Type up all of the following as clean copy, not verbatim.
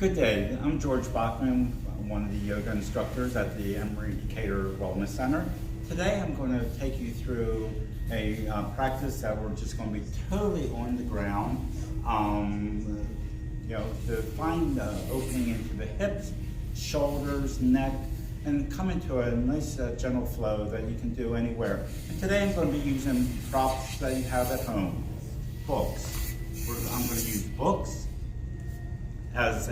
Good day, I'm George Bachman, one of the yoga instructors at the Emory Decatur Wellness Center. Today I'm going to take you through a practice that we're just going to be totally on the ground, to find opening into the hips, shoulders, neck, and come into a nice gentle flow that you can do anywhere. And today I'm going to be using props that you have at home, books. I'm going to use books as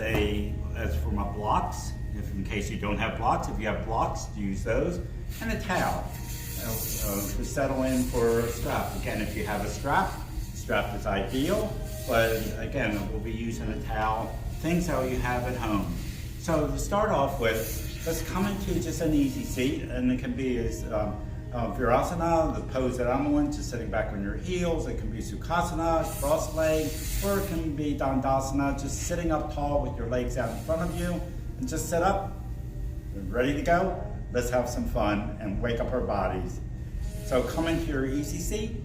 for my blocks, if in case you don't have blocks. If you have blocks, use those, and a towel to settle in for a strap. Again, if you have a strap is ideal, but again, we'll be using a towel, things that you have at home. So to start off with, let's come into just an easy seat, and it can be as Virasana, the pose that I'm on, just sitting back on your heels. It can be Sukhasana, cross leg, or it can be Dandasana, just sitting up tall with your legs out in front of you, and just sit up, ready to go. Let's have some fun and wake up our bodies. So come into your easy seat,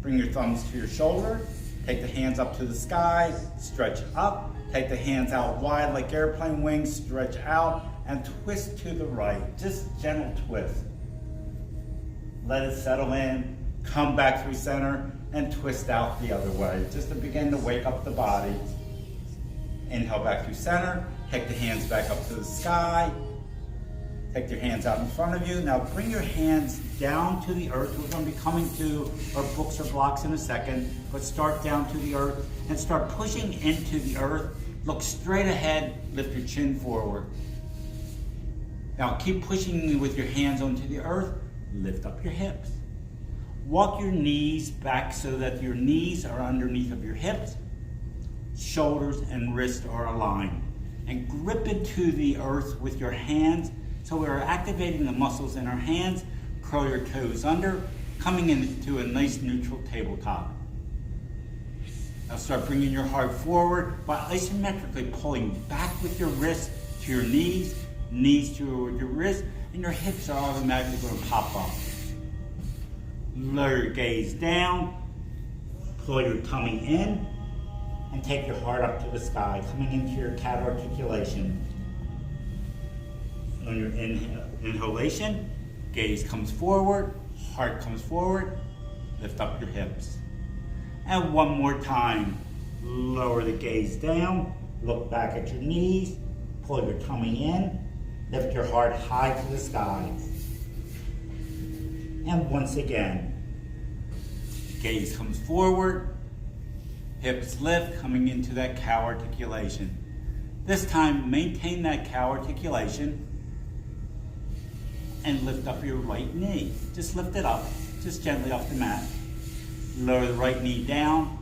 bring your thumbs to your shoulder, take the hands up to the sky, stretch up, take the hands out wide like airplane wings, stretch out, and twist to the right, just gentle twist. Let it settle in, come back through center, and twist out the other way, just to begin to wake up the body. Inhale back through center, take the hands back up to the sky, take your hands out in front of you. Now bring your hands down to the earth. We're going to be coming to our books or blocks in a second, but start down to the earth and start pushing into the earth. Look straight ahead, lift your chin forward. Now keep pushing with your hands onto the earth. Lift up your hips. Walk your knees back so that your knees are underneath of your hips. Shoulders and wrists are aligned. And grip into the earth with your hands. So we're activating the muscles in our hands. Curl your toes under, coming into a nice neutral tabletop. Now start bringing your heart forward by isometrically pulling back with your wrists to your knees, knees to your wrists, and your hips are automatically going to pop up. Lower your gaze down, pull your tummy in, and take your heart up to the sky, coming into your cat articulation. On your inhalation, gaze comes forward, heart comes forward, lift up your hips. And one more time, lower the gaze down, look back at your knees, pull your tummy in, lift your heart high to the sky. And once again, gaze comes forward, hips lift, coming into that cow articulation. This time, maintain that cow articulation and lift up your right knee. Just lift it up, just gently off the mat. Lower the right knee down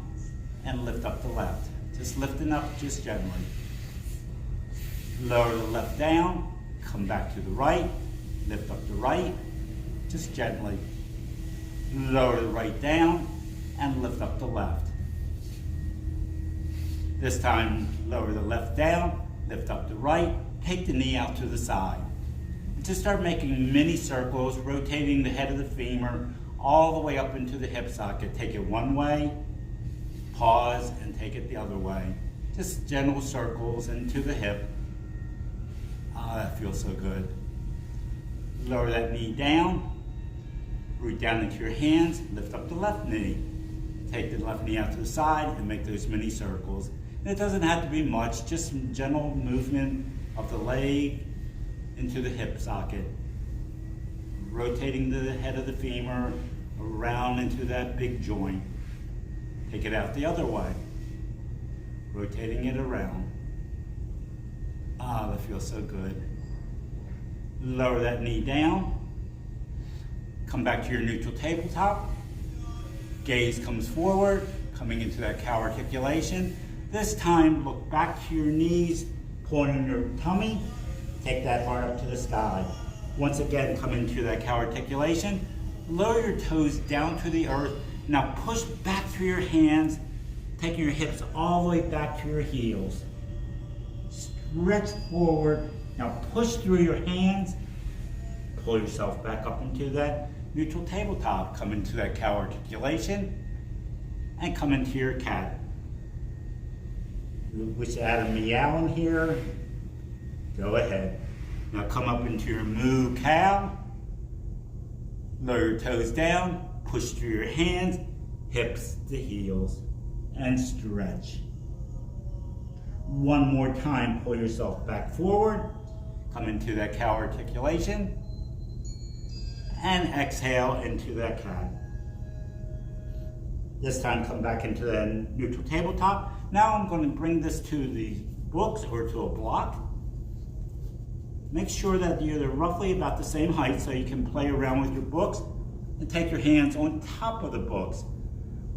and lift up the left. Just lifting up, just gently. Lower the left down, come back to the right, lift up the right, just gently. Lower the right down and lift up the left. This time, lower the left down, lift up the right, take the knee out to the side. And just start making mini circles, rotating the head of the femur all the way up into the hip socket. Take it one way, pause, and take it the other way. Just gentle circles into the hip. Ah, that feels so good. Lower that knee down, root down into your hands, lift up the left knee. Take the left knee out to the side and make those mini circles. And it doesn't have to be much, just some gentle movement of the leg into the hip socket. Rotating the head of the femur around into that big joint. Take it out the other way. Rotating it around. Ah, that feels so good. Lower that knee down. Come back to your neutral tabletop. Gaze comes forward, coming into that cow articulation. This time, look back to your knees, pulling in your tummy. Take that heart up to the sky. Once again, come into that cow articulation. Lower your toes down to the earth. Now push back through your hands, taking your hips all the way back to your heels. Stretch forward. Now push through your hands. Pull yourself back up into that neutral tabletop. Come into that cow articulation and come into your cat. Wish I had a meow in here. Go ahead. Now come up into your moo cow. Lower your toes down. Push through your hands, hips to heels, and stretch. One more time, pull yourself back forward. Come into that cow articulation. And exhale into that cat. This time come back into the neutral tabletop. Now I'm going to bring this to the books or to a block. Make sure that they're roughly about the same height so you can play around with your books and take your hands on top of the books.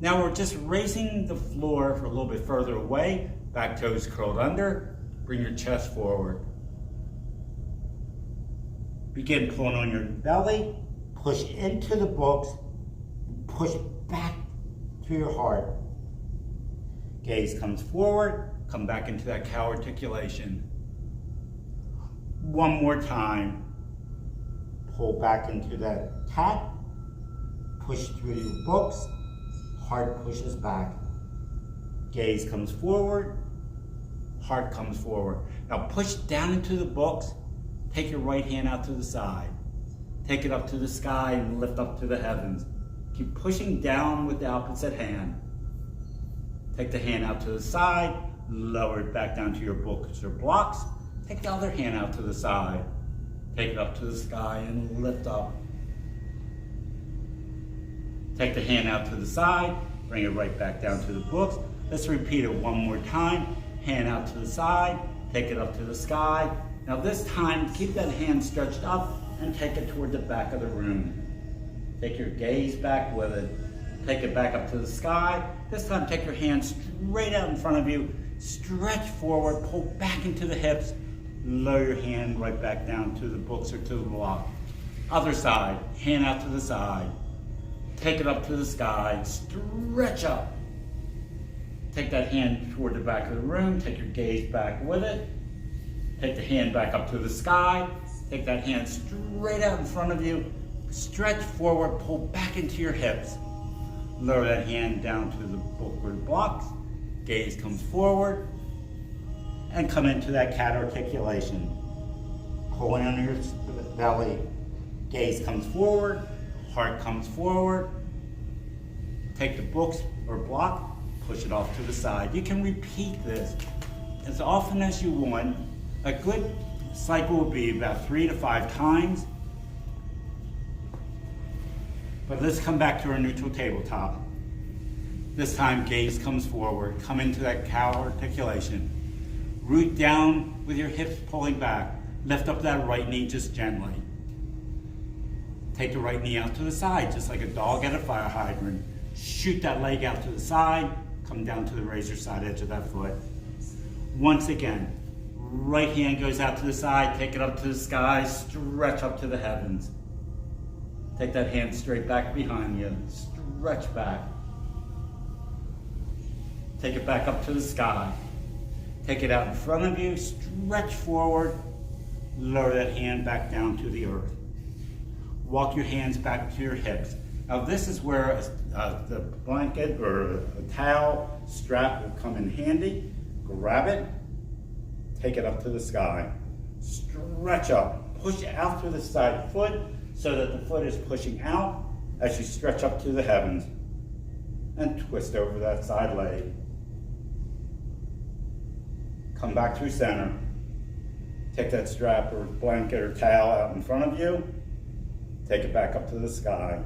Now we're just raising the floor for a little bit further away. Back toes curled under. Bring your chest forward. Begin pulling on your belly. Push into the books. Push back to your heart. Gaze comes forward. Come back into that cow articulation. One more time. Pull back into that cat. Push through your books. Heart pushes back. Gaze comes forward. Heart comes forward. Now push down into the books. Take your right hand out to the side. Take it up to the sky and lift up to the heavens. Keep pushing down with the opposite hand. Take the hand out to the side. Lower it back down to your books or blocks. Take the other hand out to the side. Take it up to the sky and lift up. Take the hand out to the side. Bring it right back down to the books. Let's repeat it one more time. Hand out to the side. Take it up to the sky. Now this time, keep that hand stretched up and take it toward the back of the room. Take your gaze back with it. Take it back up to the sky. This time, take your hand straight out in front of you. Stretch forward, pull back into the hips. Lower your hand right back down to the books or to the block. Other side, hand out to the side. Take it up to the sky. Stretch up. Take that hand toward the back of the room. Take your gaze back with it. Take the hand back up to the sky. Take that hand straight out in front of you. Stretch forward, pull back into your hips. Lower that hand down to the book or the blocks. Gaze comes forward. And come into that cat articulation. Pulling on your belly. Gaze comes forward. Heart comes forward. Take the books or block. Push it off to the side. You can repeat this as often as you want. A good cycle will be about 3 to 5 times. But let's come back to our neutral tabletop. This time, gaze comes forward. Come into that cow articulation. Root down with your hips pulling back. Lift up that right knee just gently. Take the right knee out to the side, just like a dog at a fire hydrant. Shoot that leg out to the side. Come down to the razor side edge of that foot. Once again, right hand goes out to the side, take it up to the sky, stretch up to the heavens. Take that hand straight back behind you, stretch back. Take it back up to the sky. Take it out in front of you, stretch forward, lower that hand back down to the earth. Walk your hands back to your hips. Now this is where the blanket or a towel strap will come in handy. Grab it, take it up to the sky. Stretch up, push out through the side foot so that the foot is pushing out as you stretch up to the heavens. And twist over that side leg. Come back through center. Take that strap or blanket or towel out in front of you. Take it back up to the sky.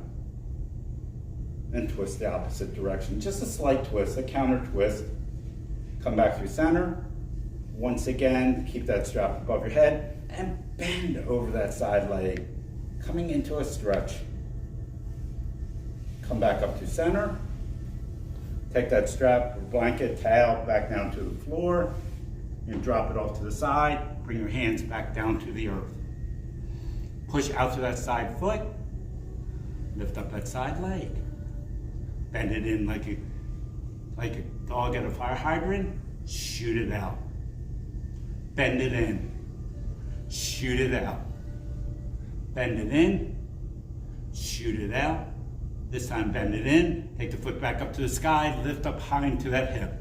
And twist the opposite direction. Just a slight twist, a counter twist. Come back through center. Once again, keep that strap above your head and bend over that side leg, coming into a stretch. Come back up to center. Take that strap or blanket, towel back down to the floor and drop it off to the side. Bring your hands back down to the earth. Push out to that side foot. Lift up that side leg. Bend it in like a dog at a fire hydrant. Shoot it out. Bend it in. Shoot it out. Bend it in. Shoot it out. This time bend it in. Take the foot back up to the sky. Lift up high into that hip.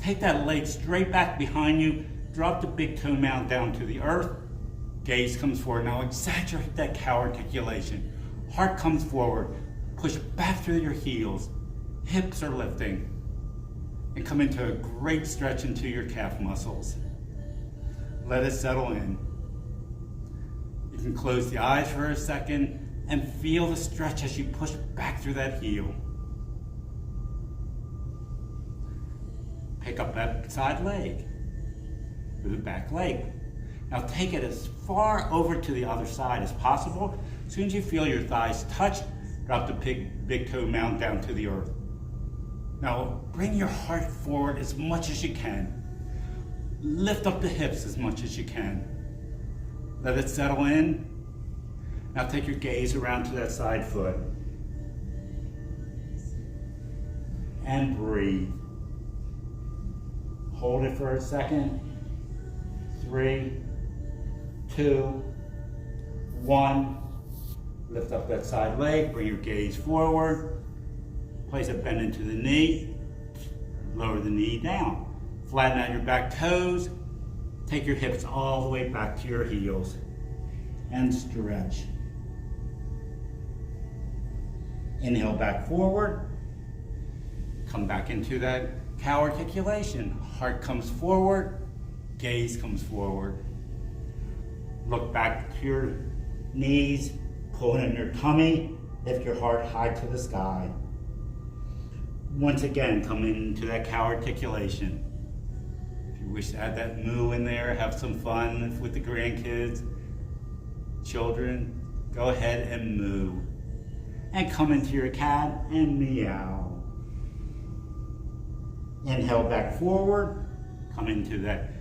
Take that leg straight back behind you, drop the big toe mound down to the earth, gaze comes forward. Now exaggerate that cow articulation. Heart comes forward, push back through your heels, hips are lifting, and come into a great stretch into your calf muscles. Let it settle in. You can close the eyes for a second and feel the stretch as you push back through that heel. Pick up that side leg with the back leg. Now take it as far over to the other side as possible. As soon as you feel your thighs touch, drop the big toe mound down to the earth. Now bring your heart forward as much as you can. Lift up the hips as much as you can. Let it settle in. Now take your gaze around to that side foot. And breathe. Hold it for a second. 3, 2, 1. Lift up that side leg, bring your gaze forward. Place a bend into the knee. Lower the knee down. Flatten out your back toes. Take your hips all the way back to your heels. And stretch. Inhale back forward. Come back into that cow articulation. Heart comes forward. Gaze comes forward. Look back to your knees. Pull in your tummy. Lift your heart high to the sky. Once again, come into that cow articulation. If you wish to add that moo in there, have some fun with the grandkids, children, go ahead and moo. And come into your cat and meow. Inhale back forward. Come into that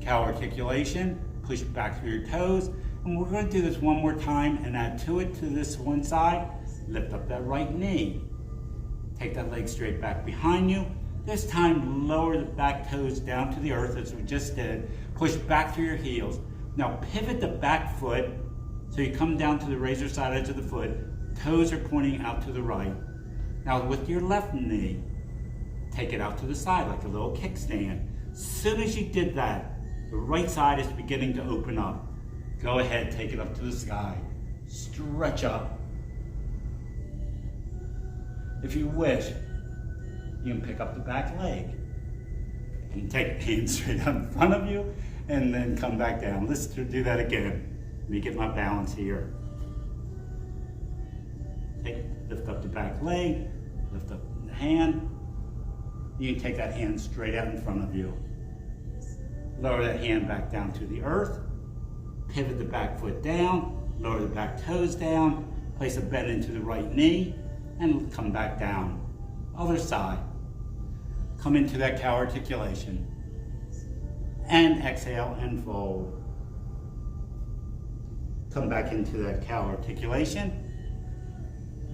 cow articulation. Push back through your toes. And we're going to do this one more time and add to it to this one side. Lift up that right knee. Take that leg straight back behind you. This time lower the back toes down to the earth as we just did. Push back through your heels. Now pivot the back foot so you come down to the razor side edge of the foot. Toes are pointing out to the right. Now with your left knee, take it out to the side like a little kickstand. As soon as you did that, the right side is beginning to open up. Go ahead, take it up to the sky. Stretch up. If you wish, you can pick up the back leg and take the hand straight out in front of you and then come back down. Let's do that again. Let me get my balance here. Lift up the back leg, lift up the hand. You can take that hand straight out in front of you. Lower that hand back down to the earth. Pivot the back foot down, lower the back toes down, place a bend into the right knee, and come back down. Other side. Come into that cow articulation. And exhale and fold. Come back into that cow articulation.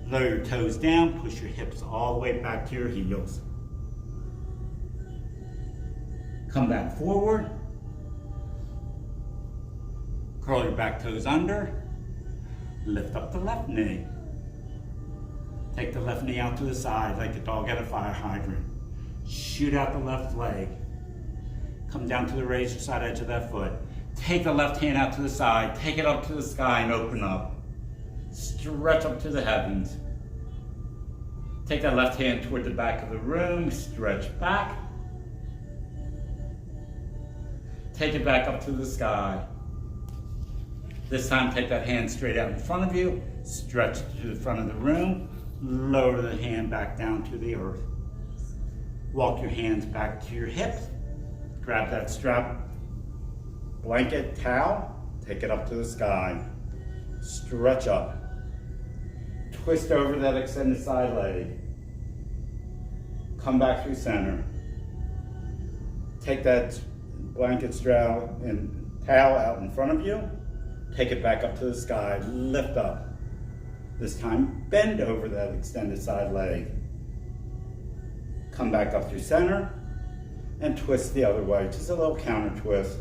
Lower your toes down, push your hips all the way back to your heels. Come back forward. Curl your back toes under. Lift up the left knee. Take the left knee out to the side like a dog at a fire hydrant. Shoot out the left leg. Come down to the razor side edge of that foot. Take the left hand out to the side. Take it up to the sky and open up. Stretch up to the heavens. Take that left hand toward the back of the room. Stretch back. Take it back up to the sky. This time take that hand straight out in front of you. Stretch to the front of the room. Lower the hand back down to the earth. Walk your hands back to your hips. Grab that strap, blanket, towel. Take it up to the sky. Stretch up. Twist over that extended side leg. Come back through center. Take that blanket strap and towel out in front of you. Take it back up to the sky. Lift up. This time, bend over that extended side leg. Come back up through center and twist the other way. Just a little counter twist.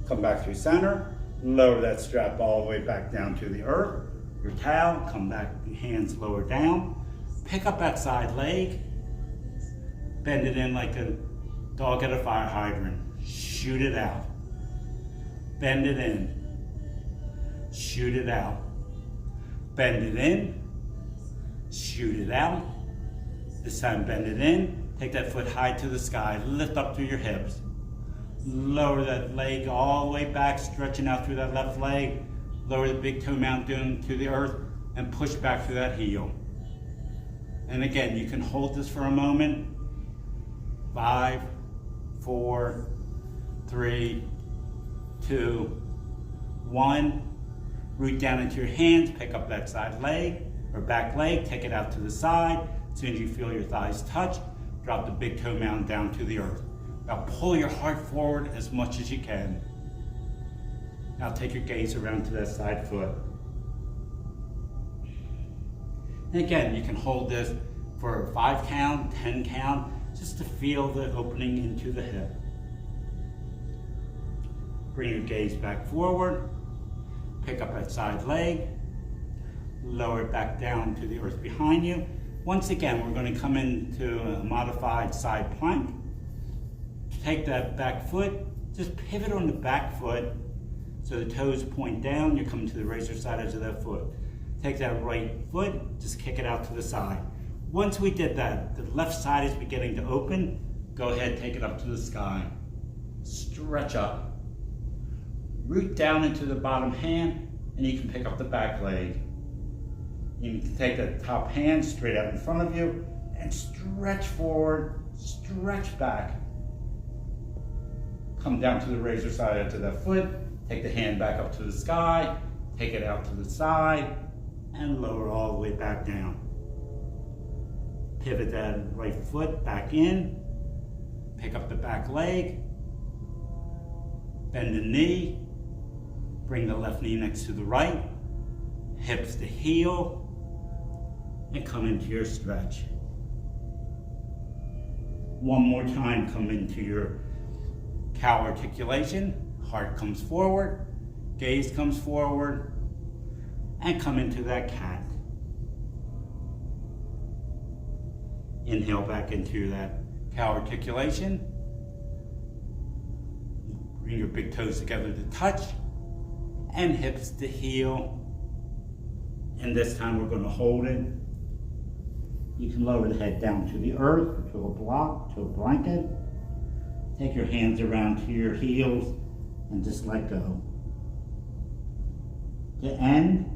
Come back through center. Lower that strap all the way back down to the earth. Your towel, come back, hands lower down. Pick up that side leg. Bend it in like a dog at a fire hydrant. Shoot it out. Bend it in. Shoot it out. Bend it in. Shoot it out. This time bend it in. Take that foot high to the sky. Lift up through your hips. Lower that leg all the way back, stretching out through that left leg. Lower the big toe mountain down to the earth and push back through that heel. And again, you can hold this for a moment. 5, 4, 3, 2, 1. Root down into your hands, pick up that side leg or back leg, take it out to the side. As soon as you feel your thighs touch, drop the big toe mountain down to the earth. Now pull your heart forward as much as you can. Now take your gaze around to that side foot. And again, you can hold this for a 5 count, 10 count, just to feel the opening into the hip. Bring your gaze back forward. Pick up that side leg. Lower it back down to the earth behind you. Once again, we're going to come into a modified side plank. Take that back foot, just pivot on the back foot so the toes point down. You're coming to the razor side edge of that foot. Take that right foot, just kick it out to the side. Once we did that, the left side is beginning to open. Go ahead, take it up to the sky. Stretch up. Root down into the bottom hand, and you can pick up the back leg. You can take the top hand straight out in front of you and stretch forward, stretch back. Come down to the razor side edge of that foot, take the hand back up to the sky, take it out to the side, and lower all the way back down. Pivot that right foot back in, pick up the back leg, bend the knee, bring the left knee next to the right, hips to heel, and come into your stretch. One more time, come into your cow articulation. Heart comes forward, gaze comes forward, and come into that cat. Inhale back into that cow articulation. Bring your big toes together to touch, and hips to heel. And this time we're going to hold it. You can lower the head down to the earth, or to a block, to a blanket. Take your hands around to your heels and just let go. To end,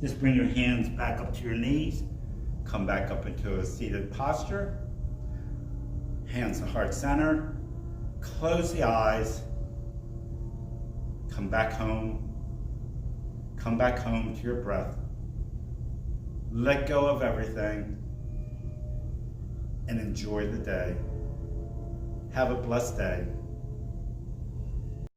just bring your hands back up to your knees. Come back up into a seated posture. Hands to heart center. Close the eyes. Come back home. Come back home to your breath. Let go of everything and enjoy the day. Have a blessed day.